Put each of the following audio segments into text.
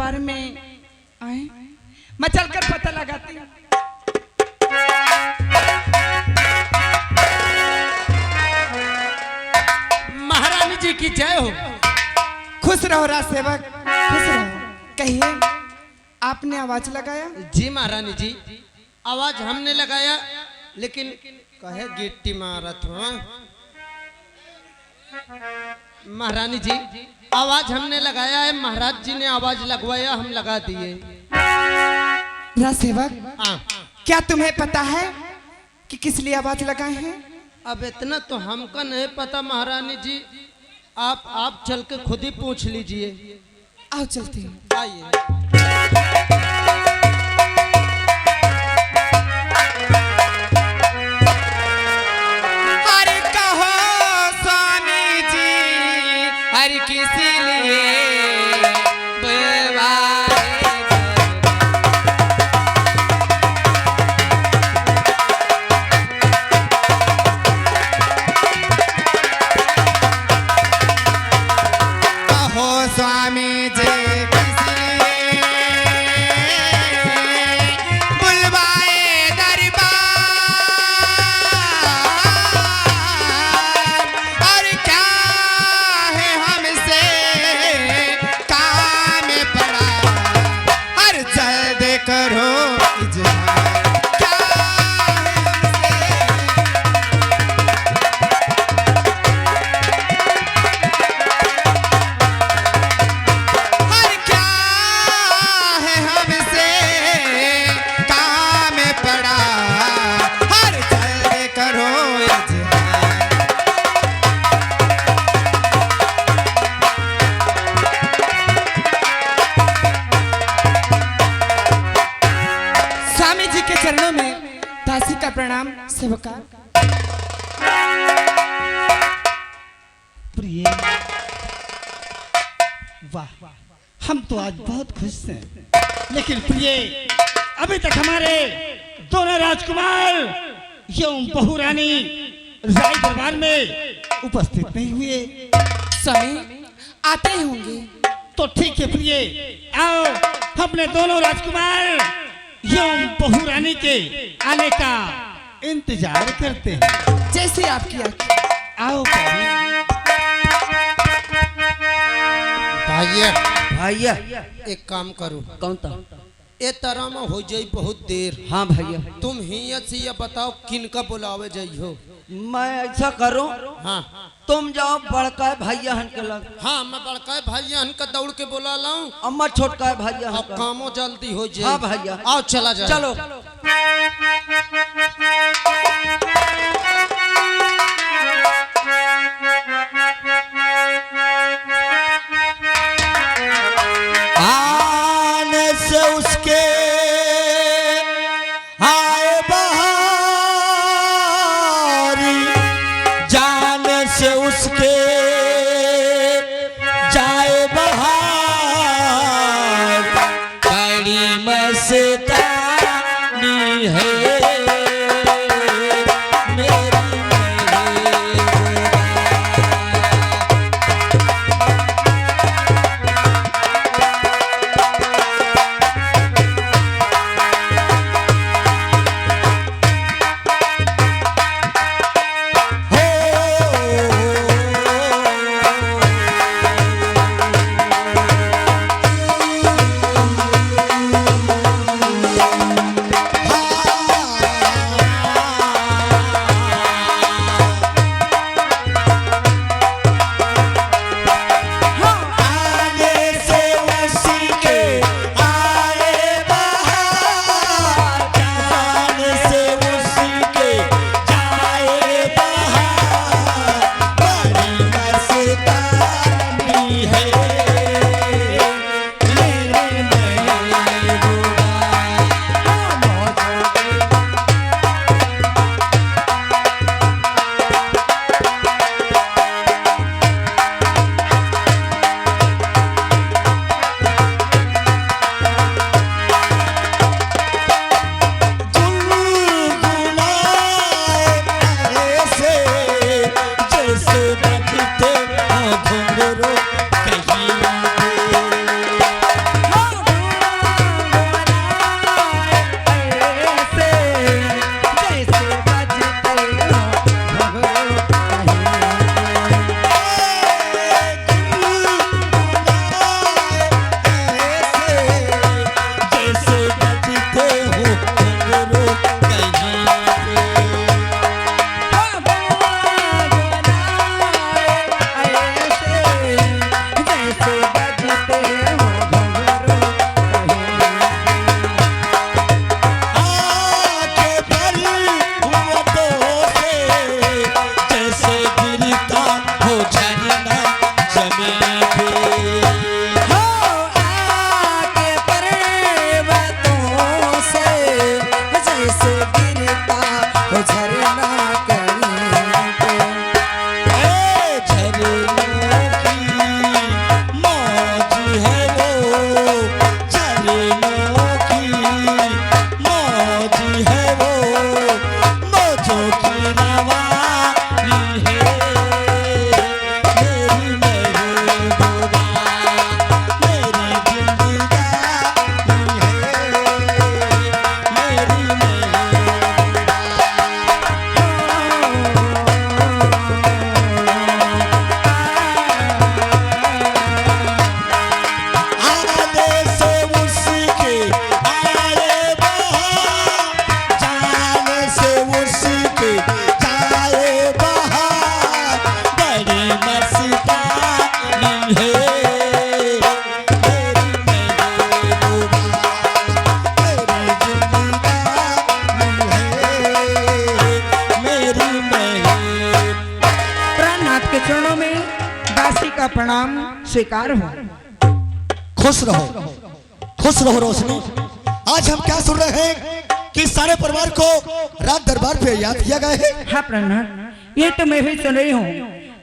दरबार में आए, मैं चलकर पता लगाती हूँ। महारानी जी की जय हो। खुश रहो राज सेवक, खुश रहो। कहिए, आपने आवाज लगाया? जी महारानी जी, आवाज हमने लगाया, लेकिन कहे गिट्टी मारत हो। महारानी जी, आवाज हमने लगाया है, महाराज जी ने आवाज लगवाया, हम लगा दिए। राज सेवक, क्या तुम्हें पता है कि किस लिए आवाज लगाए हैं? अब इतना तो हमको नहीं पता महारानी जी, आप चल के खुद ही पूछ लीजिए। आओ चलते हैं। आइए। अरे कहो स्वामी जी, हर किसी लिए स्वामी जी बुलवाए दरबार, और क्या है हमसे काम पड़ा, हर जल्द करो इजहार। चरणों में दासी का प्रणाम सेवका। प्रिय, वाह, हम तो आज बहुत खुश हैं, लेकिन प्रिय, अभी तक हमारे दोनों राजकुमार एवं बहू रानी राय दरबार में उपस्थित नहीं हुए। स्वामी, आते ही होंगे। तो ठीक है प्रिय, आओ अपने दोनों राजकुमार एवं बहू रानी के आने का इंतजार करते हैं। जैसे आपकी आज्ञा। आओ भैया, भैया, एक काम करो। कौन था? ए तरह में हो जाई बहुत देर। हाँ भैया, तुम ही से ये बताओ किनका बुलावे जाई हो। मैं ऐसा करूं, हाँ तुम जाओ बड़का भैया हन के लग। हाँ, मैं बड़का भैया का दौड़ के बुला लाऊं। अम्मा छोटका भैया हन अब का। कामों जल्दी हो जाए। हाँ भैया, आओ चला जाए। चलो। आने से उसके आए बहारी, जाने से उसके जाए बहार, बड़ी मस्तानी है प्रणाम स्वीकार हो। खुश रहो रोशनी। आज हम क्या सुन रहे हैं कि सारे परिवार को रात दरबार पे याद किया गया है। हाँ प्रणाम, ये तो मैं भी सुन रही हूँ।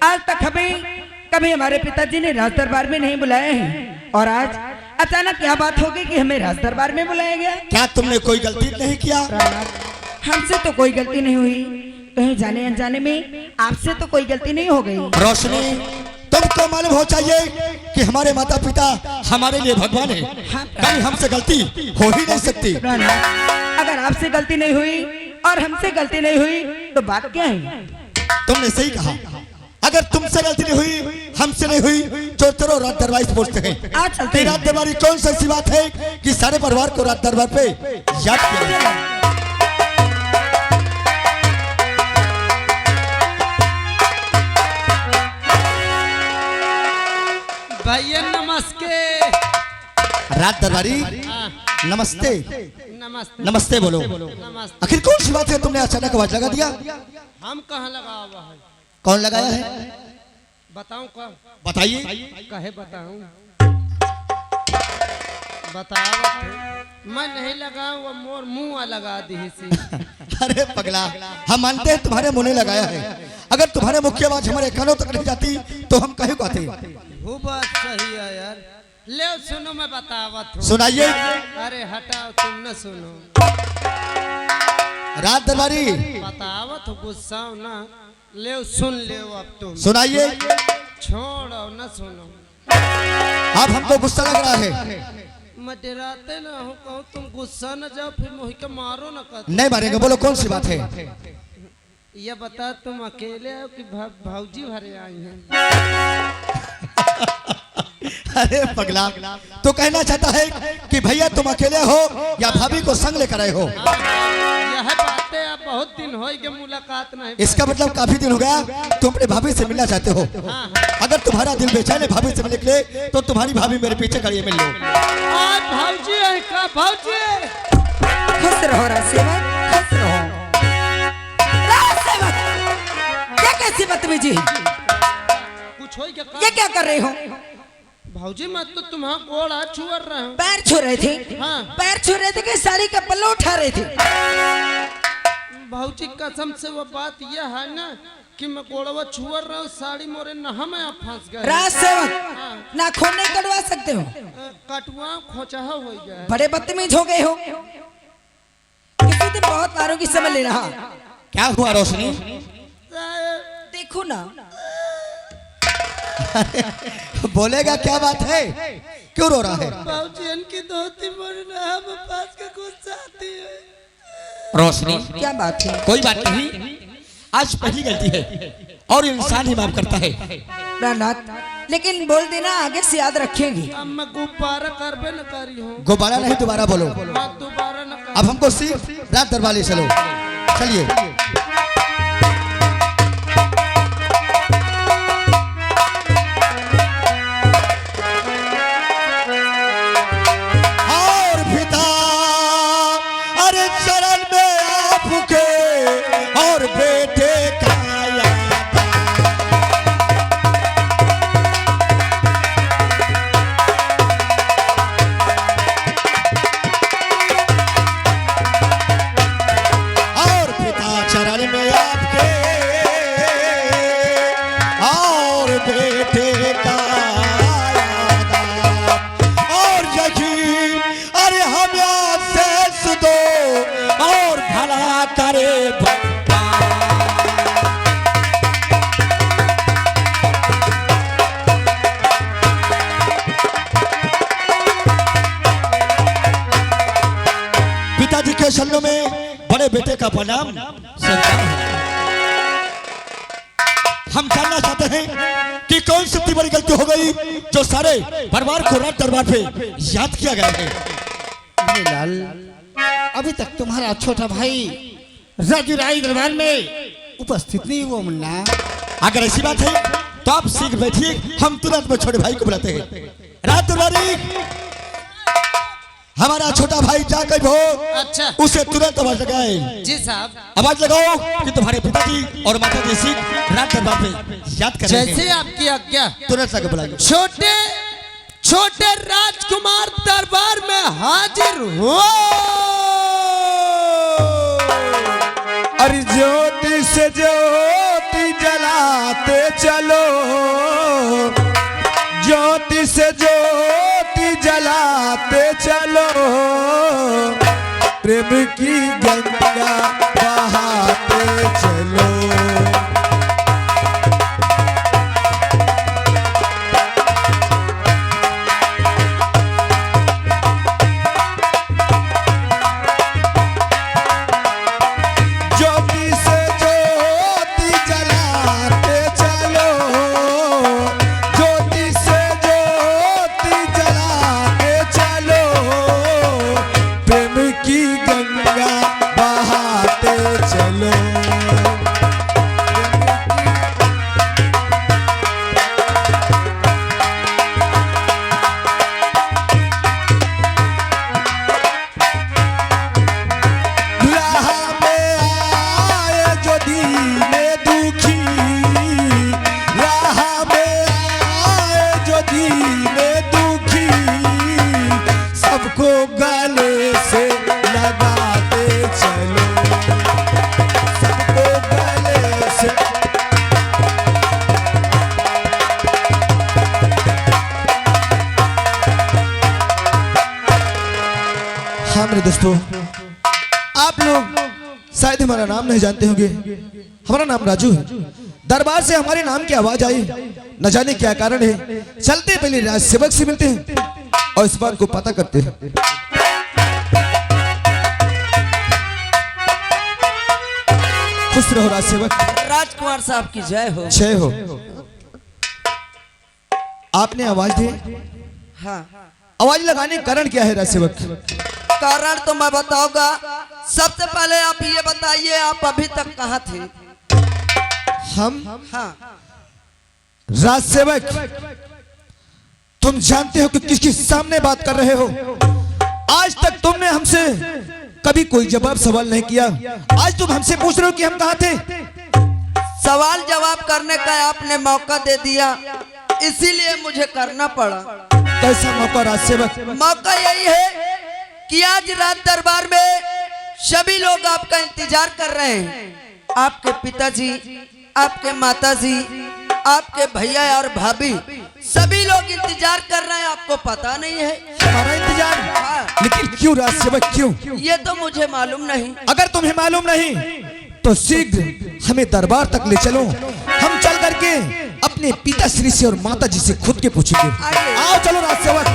आज तक हमें कभी हमारे पिताजी ने राज दरबार में नहीं बुलाया है, और आज अचानक क्या बात हो गई कि हमें राज दरबार में बुलाया गया। क्या तुमने कोई गलती नहीं किया? हमसे तो कोई गलती नहीं हुई, कहीं जाने अनजाने में आपसे तो कोई गलती नहीं हो गई। रोशनी, तुमको मालूम हो चाहिए कि हमारे माता पिता हमारे लिए भगवान है। कहीं हमसे गलती हो ही नहीं सकती। अगर आपसे गलती नहीं हुई और हमसे गलती नहीं हुई तो बात क्या है? तुमने सही कहा। अगर तुमसे गलती नहीं हुई, हमसे नहीं हुई, तो चलो रात दरबार पहुंचते हैं। आज चलते हैं। रात दरबारी कौन सी ऐसी बात है कि सारे परिवार को रात दरबार पे याद किया जाए। भैया नमस्ते। रात दरबारी नमस्ते। नमस्ते नमस्ते बोलो। नमस्ते। आखिर कौन सी बात है तुमने अचानक आवाज लगा दिया? हम कहाँ लगा हुआ है? कौन लगाया है? बताऊं कब? बताइए। कहे बताऊं? बताओ तो। मैं नहीं लगा, वो मोर मुंह लगा दी सी। अरे पगला, हम मानते हैं तुम्हारे मुंह ने लगाया है। अगर तुम्हारे मुख्य आवाज हमारे कानों तक नहीं जाती तो हम कहीं कहते। वो बात सही है यार। ले सुनो, मैं बतावत हूँ। सुनाइए। अरे हटाओ, तुम न सुनो। रात दरबारी बतावत हो, गुस्सा हो ना। ले सुन ले अब तुम। सुनाइए। छोड़ो न सुनो। आप हमको गुस्सा लग रहा है। मैं डराते ना हूँ, कहूँ तुम गुस्सा न जाओ, फिर मोहि के मारो न कर। नहीं मारेंगे, बोलो कौन सी बात है? ये बता, तुम अकेले हो कि भाऊजी भरे आई हैं? अरे पगला, तो कहना चाहता है कि भैया तुम अकेले हो या भाभी को संग लेकर आए हो? यह बातें अब बहुत दिन हो गए, मुलाकात नहीं। इसका मतलब काफी दिन हो गया तुम अपने भाभी से मिलना चाहते हो। अगर तुम्हारा दिल बेचैन है भाभी से मिलने के लिए तो तुम्हारी भाभी मेरे पीछे खड़ी है, मिल लो। आज भाऊजी है का? भाऊजी खुश रहो राजसेवक, खुश रहो। राजसेवक, क्या कैसी बदतमीजी? कुछ हो क्या? ये क्या कर रहे हो? भाऊजी मैं तो तुम्हारा गोड़ हाथ छुअर रहा हूँ। पैर छू रहे थे? हाँ। पैर छू रहे थे कि साड़ी का पल्लू उठा रहे थे? भाऊजी कसम से वो बात यह है ना कि मैं गोड़वा छुअर रहा हूँ, साड़ी मोरे नहा में आप फंस गए। राजसेवक, नाखून नहीं कटवा सकते हो? कटवा खोचा हो गया। बड़े बदतमीज हो गए हो। किसी दिन बहुत बारों की समझ ले रहा। क्या हुआ रोशनी? देखो ना। बोलेगा, क्या बात है? क्यों रो रहा है? भाऊजी इनकी धोती मोरे नहा में फंस के गुस्सा आती है। रोशनी, क्या बात है? कोई बात नहीं, आज पहली गलती है और इंसान ही माफ करता है। प्रहलाद, लेकिन बोल देना आगे से याद रखेंगे। अब मैं गुब्बारा करबे न करी हूँ। दोबारा नहीं, दोबारा बोलो। मैं दोबारा न कर। अब हमको सिर्फ रात दरबार ले चलो। चलिए। और पिता अरे चरण में आपके और बेटे का और पिता चरण में आपके और बेटे का और यकीन अरे हम शेष दो और भला करे पिताजी के शरणों में बड़े बेटे का प्रणाम स्वीकार है। हम जानना चाहते हैं कि कौन सी इतनी बड़ी गलती हो गई जो सारे परिवार को रात दरबार पे याद किया गया है। लाल, अभी तक तुम्हारा छोटा भाई राजू राय दरबार में उपस्थित नहीं हुआ मुन्ना। अगर ऐसी बात है तो आप सीख बैठिए, हम तुरंत में छोटे भाई को बुलाते हैं। रात दरबारी, हमारा छोटा भाई जा कहीं हो अच्छा उसे तुरंत आवाज लगाए। जी साहब, आवाज लगाओ कि तुम्हारे पिताजी और माता जी सिंह रात दरबार पे याद कर रहे जैसे हैं। आपकी आज्ञा। तुरंत आगे बुलाइए। छोटे छोटे राजकुमार दरबार में हाजिर हो। अरे ज्योति से ज्योति जलाते चलो, ज्योति से ज्योति जलाते चलो, प्रेम की गंगा बहाते चलो। ज्योति से ज्योति जलाते चलो, ज्योति से ज्योति जलाते चलो, प्रेम की गंगा बहाते चलो। राह में आए जो दीने दुखी, राह में आए जो दीने दुखी, सबको गले से लगाते चलो, सबको गले से। हाँ मेरे दोस्तों, आप लोग शायद हमारा नाम नहीं जानते होंगे। हमारा नाम राजू है। दरबार से हमारे नाम की आवाज आई, न जाने क्या कारण है। चलते पहले राज सेवक से मिलते हैं और इस बात को पता करते हैं। खुश रहो राज सेवक। राजकुमार साहब की जय हो। जय हो। आपने आवाज दी, हाँ, आवाज लगाने का कारण क्या है राज सेवक? कारण तो मैं बताऊंगा। सबसे पहले आप ये बताइए, आप अभी तक कहाँ थे? हम हाँ, राज सेवक, तुम जानते हो कि किसके सामने बात कर रहे हो। आज तक तुमने हमसे कभी कोई जवाब सवाल नहीं किया। आज तुम हमसे पूछ रहे हो कि हम कहाँ थे। सवाल जवाब करने का आपने मौका दे दिया, इसीलिए मुझे करना पड़ा। कैसा मौका राज सेवक? मौका यही है कि आज रात दरबार में सभी लोग आपका इंतजार कर रहे हैं। आपके पिताजी, आपके माताजी, आपके भैया और भाभी, सभी लोग इंतजार कर रहे हैं। आपको पता नहीं है? हमारा इंतजार? हाँ। लेकिन क्यों राज सेवक, क्यों? ये तो मुझे मालूम नहीं। अगर तुम्हें मालूम नहीं तो शीघ्र हमें दरबार तक ले चलो। हम चल करके अपने पिताश्री से और माताजी से खुद के पूछेंगे। आइए। आओ चलो राज सेवक।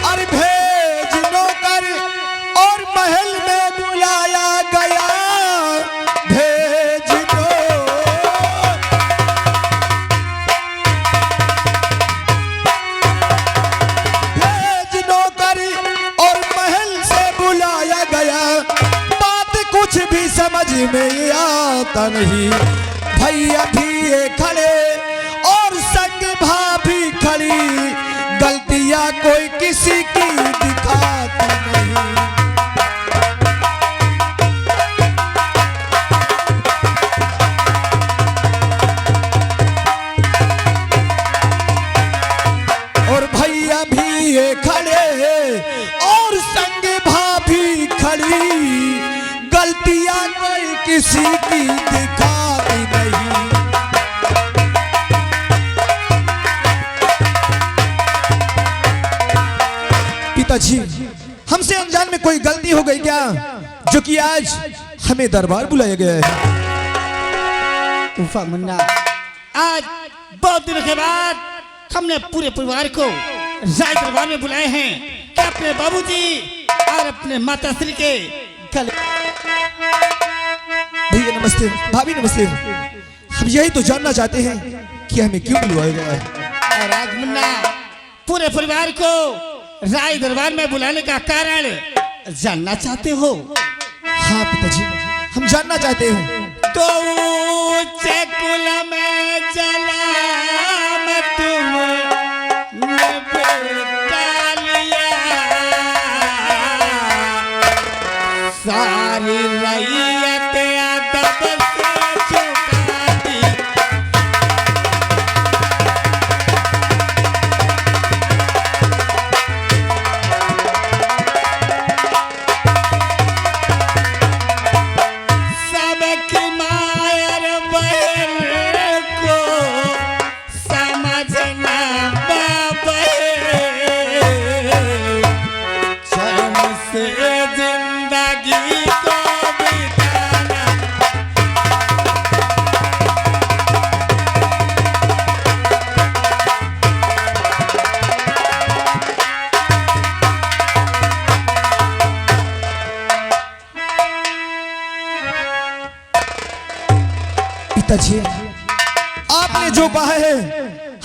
अरे भेज नौकर और महल में बुलाया गया, भेज दो। भेज नौकर और महल से बुलाया गया, बात कुछ भी समझ में आता नहीं। भैया भी ये खड़े और संग भाभी खड़ी, गलतियां कोई किसी की दिखाती नहीं। और भैया भी ये खड़े और संग भाभी खड़ी, गलतियां कोई किसी की दिखाती नहीं। पिताजी, हमसे अनजान में कोई गलती हो गई क्या, जो कि आज हमें दरबार बुलाया गया है? तूफा मुन्ना, आज बहुत दिनों के बाद हमने पूरे परिवार को राज दरबार में बुलाए हैं कि अपने बाबूजी और अपने माताश्री के गले। भैया नमस्ते, भाभी नमस्ते। हम यही तो जानना चाहते हैं कि हमें क्यों बुलवाया गया है। और आज मुन्ना, पूरे परिवार को राज दरबार में बुलाने का कारण जानना चाहते हो? हाँ पिताजी, हम जानना चाहते हैं। तो ऊंचे कुल में जला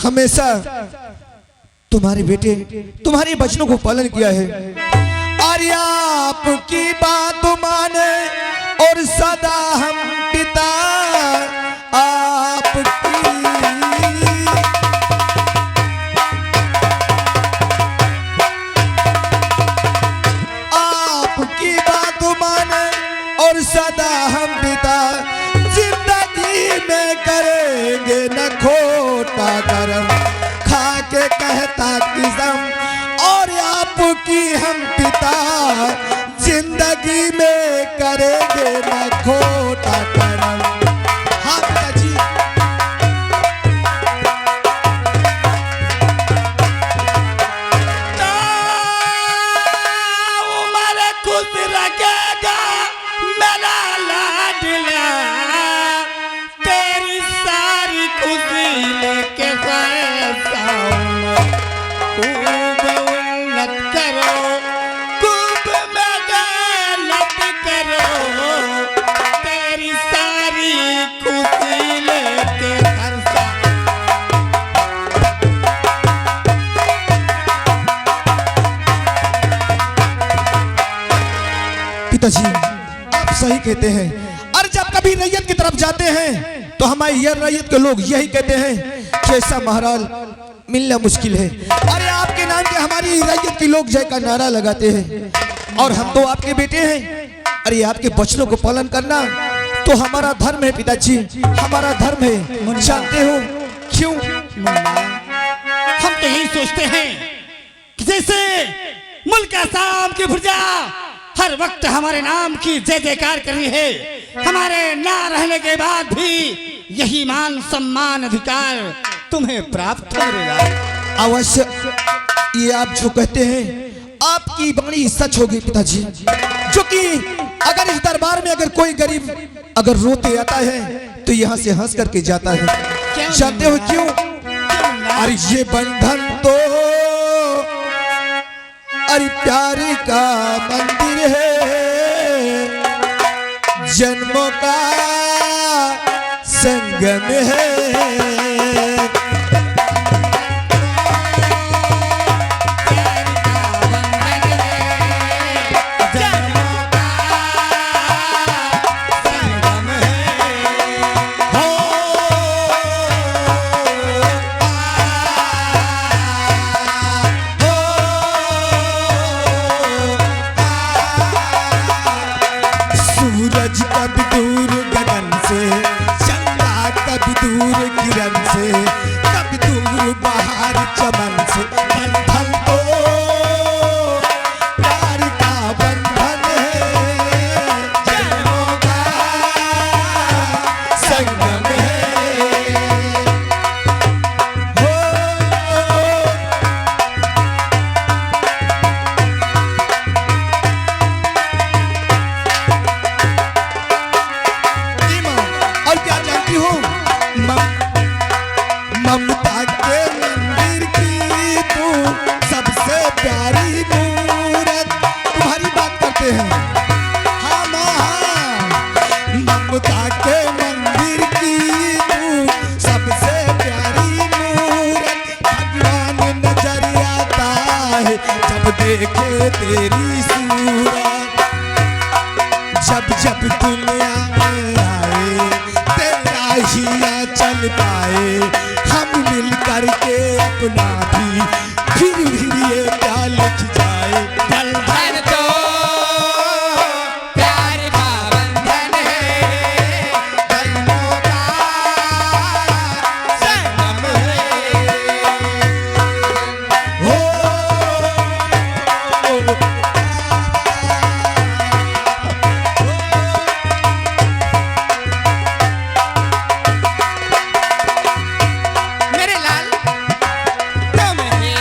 हमेशा तुम्हारे बेटे तुम्हारे वचनों को पालन किया है। और आपकी बात माने और सदा हम पिता आपकी बात माने और सदा हम पिता जिंदगी में करेंगे न खोटा कर्म खा के कहता किस्म। और आपकी हम पिता जिंदगी में करेंगे न खोटा कर्म। हाँ पिताजी। खुद रखेगा मेरा लाडला, तेरी सारी खुशी लेके खूब उन्नत करो, खूब मेहनत करो, तेरी सारी खुशी लेके पिताजी आप सही कहते हैं। और जब कभी रैयत की तरफ जाते हैं तो हमारे ये रैयत के लोग यही कहते हैं कि ऐसा महाराज मिलना मुश्किल है। अरे आपके नाम के हमारी रैयत के लोग जय का नारा लगाते हैं और हम तो आपके बेटे हैं। अरे आपके वचनों को पालन करना तो हमारा धर्म है पिताजी, हमारा धर्म है। जानते हो क्यों? हम तो यही सोचते हैं कि जैसे मुल्क आसाम की प्रजा हर वक्त हमारे नाम की जय जयकार कर रही है, हमारे ना रहने के बाद भी यही मान सम्मान अधिकार तुम्हें प्राप्त हो रहेगा। अवश्य ये आप जो कहते हैं आपकी बड़ी सच होगी पिताजी। जो कि अगर इस दरबार में अगर कोई गरीब अगर रोते आता है तो यहाँ से हंस करके जाता है। जानते हो क्यों? अरे ये बंधन तो अरे प्यार का मंदिर है, जन्मों का संगम है। सूरज कभी दूर गगन से, चंदा कभी दूर किरण से, कभी दूर बाहर चमन से। बंधन तो प्यार का बंधन है, जन्मों का संगम है। हो और क्या जानती हो? ममता के मंदिर की तू सबसे प्यारी मूरत। तुम्हारी बात करते हैं हाँ माँ। ममता के मंदिर की तू सबसे प्यारी मूरत। भगवान नजर आता है जब देखे तेरी सूरत। जब जब दुनिया में आए तेरा हिया चल पाए, हम मिल करके अपना भी फिर ये क्या लिख जाए। बंधन तो प्यार का बंधन है, जन्मों का संगम है। हो मेरे लाल तुम ही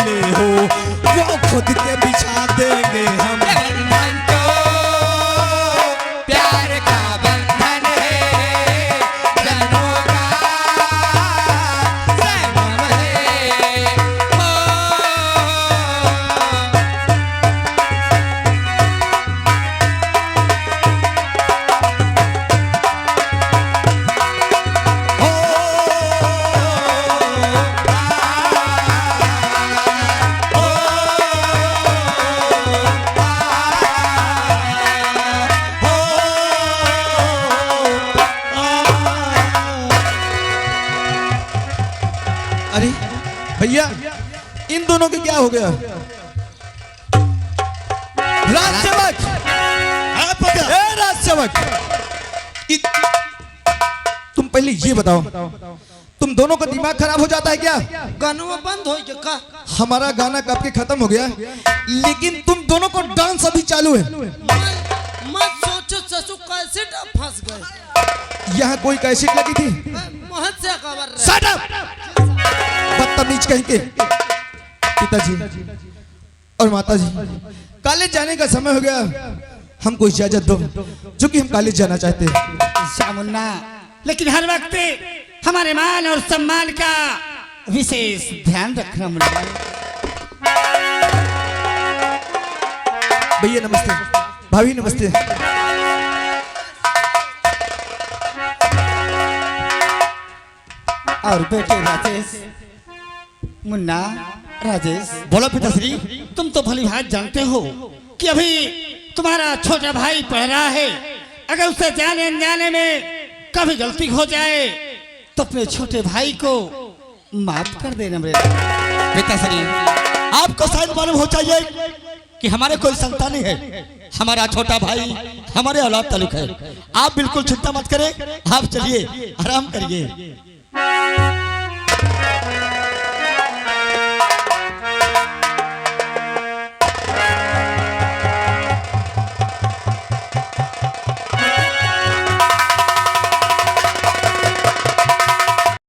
मिले हो वो खुद के बिछा देंगे हम। बंधन तो प्यार का बंधन है, जनों का संगम है। हो अरे भैया इन दोनों के क्या हो गया? राजसेवक, ए राजसेवक, तुम पहले ये बताओ, तुम दोनों का दिमाग खराब हो जाता है क्या? गाना बंद हो गया का? हमारा गाना कब के खत्म हो गया, लेकिन तुम दोनों को डांस अभी चालू है। मत सोचो ससु कैसे फंस गए। यहाँ कोई कैसेट लगी थी? महत से खबर रहे। Shut up! बदतमीज कहीं के। पिताजी और माताजी, कॉलेज जाने का समय हो गया, हमको इजाजत दो, जो कि हम कॉलेज जाना चाहते हैं। शामुन्ना, लेकिन हर वक्त हमारे मान और सम्मान का विशेष ध्यान रखना मुन्ना। भैया नमस्ते, भाभी नमस्ते। और बेटे राजेश, मुन्ना, राजेश, बोलो पिताश्री। तुम तो भली भांति जानते हो कि अभी तुम्हारा छोटा भाई पढ़ रहा है। अगर उसे जाने अनजाने में कभी गलती हो जाए तो अपने छोटे भाई को माफ कर देना मेरे। पिताश्री, आपको शायद मालूम हो चाहिए कि हमारे कोई संतान है, हमारा छोटा भाई हमारे औलाद ताल्लुक है। आप बिल्कुल चिंता मत करें, आप चलिए आराम करिए।